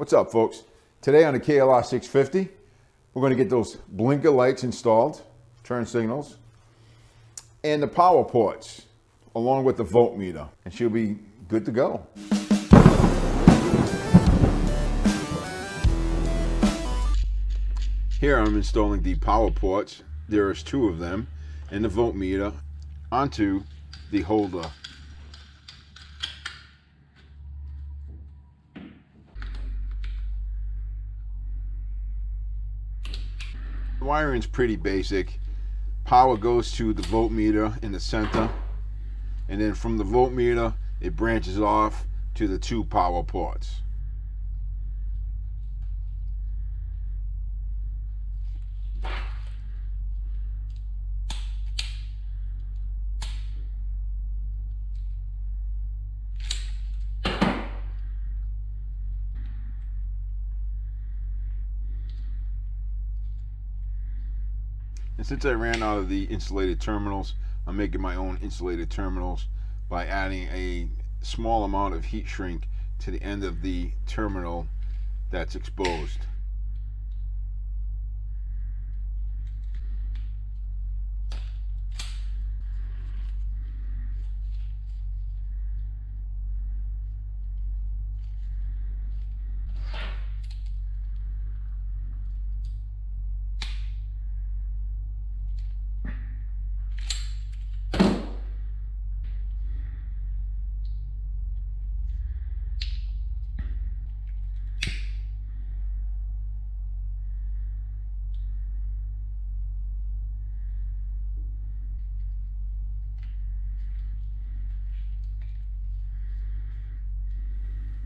What's up, folks? Today on the KLR 650, we're going to get those blinker lights installed, turn signals, and the power ports, along with the voltmeter, and she'll be good to go. Here I'm installing the power ports. There is 2 of them, and the voltmeter onto the holder. The wiring's pretty basic. Power goes to the voltmeter in the center, and then from the voltmeter it branches off to the 2 power ports. And since I ran out of the insulated terminals, I'm making my own insulated terminals by adding a small amount of heat shrink to the end of the terminal that's exposed.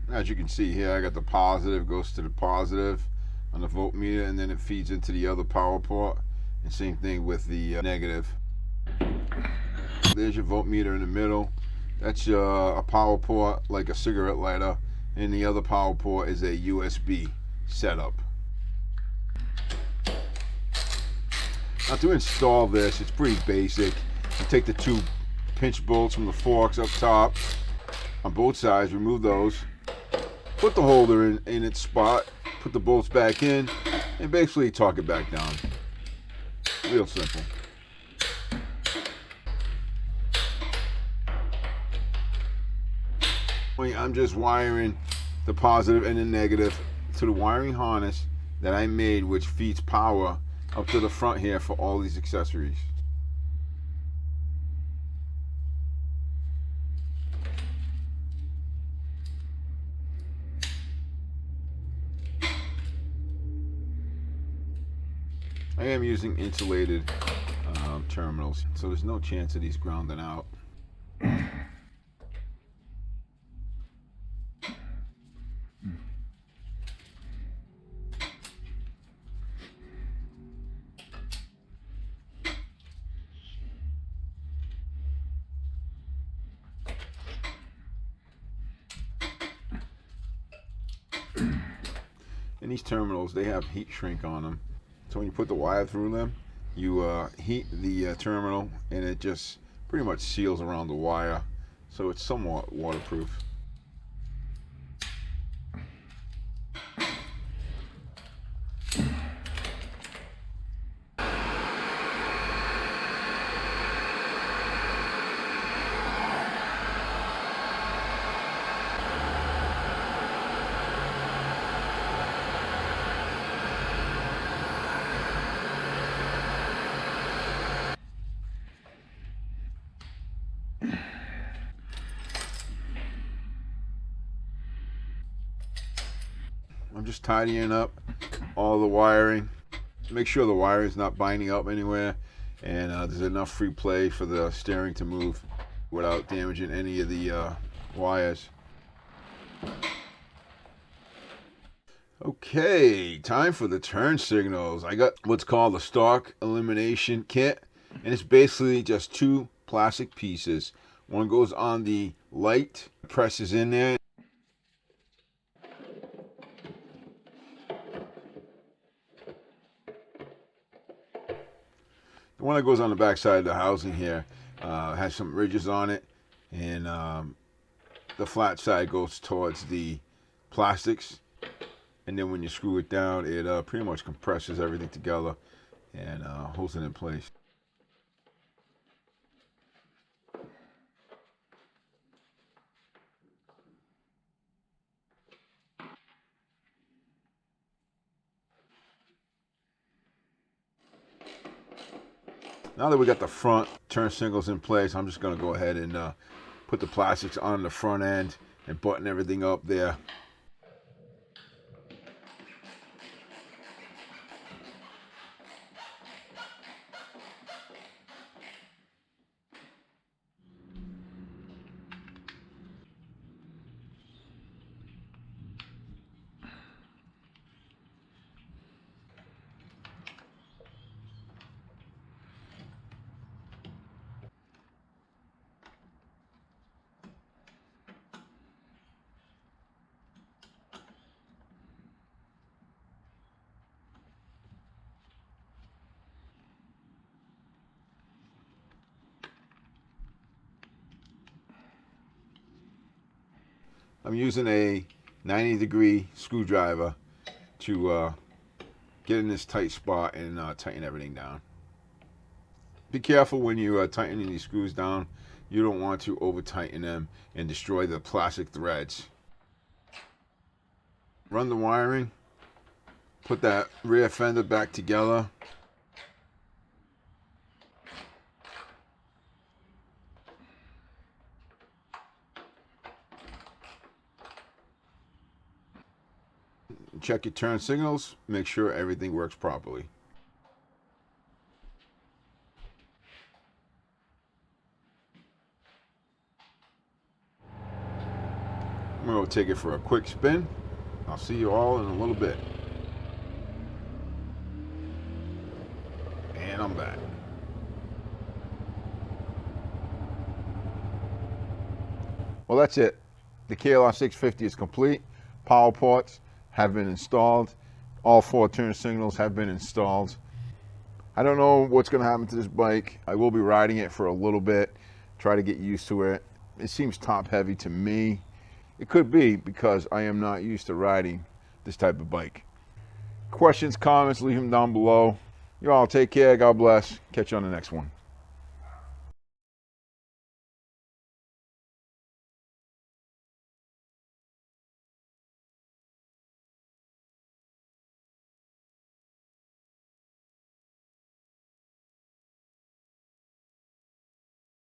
As you can see here, I got the positive goes to the positive on the voltmeter, and then it feeds into the other power port, and same thing with the negative. There's your voltmeter in the middle. That's a power port like a cigarette lighter, and the other power port is a USB setup. Now to install this, it's pretty basic. You take the 2 pinch bolts from the forks up top on both sides, remove those, put the holder in its spot, put the bolts back in, and basically torque it back down. Real simple. I'm just wiring the positive and the negative to the wiring harness that I made, which feeds power up to the front here for all these accessories. I am using insulated terminals, so there's no chance of these grounding out. And these terminals, they have heat shrink on them. So when you put the wire through them, you heat the terminal, and it just pretty much seals around the wire. So it's somewhat waterproof. I'm just tidying up all the wiring. Make sure the wire is not binding up anywhere, and there's enough free play for the steering to move without damaging any of the wires. Okay, time for the turn signals. I got what's called a stock elimination kit, and it's basically just 2 plastic pieces. One goes on the light, presses in there. The one that goes on the back side of the housing here has some ridges on it, and the flat side goes towards the plastics, And then when you screw it down, it pretty much compresses everything together and holds it in place. Now that we got the front turn signals in place, I'm just going to go ahead and put the plastics on the front end and button everything up there. I'm using a 90-degree screwdriver to get in this tight spot and tighten everything down. Be careful when you are tightening these screws down. You don't want to over tighten them and destroy the plastic threads. Run the wiring, put that rear fender back together. Check your turn signals, make sure everything works properly. I'm going to take it for a quick spin. I'll see you all in a little bit. And I'm back. Well, that's it. The KLR 650 is complete. Power ports have been installed. All 4 turn signals have been installed. I don't know what's going to happen to this bike. I will be riding it for a little bit, try to get used to it. It seems top heavy to me. It could be because I am not used to riding this type of bike. Questions, comments, leave them down below. You all take care. God bless. Catch you on the next one.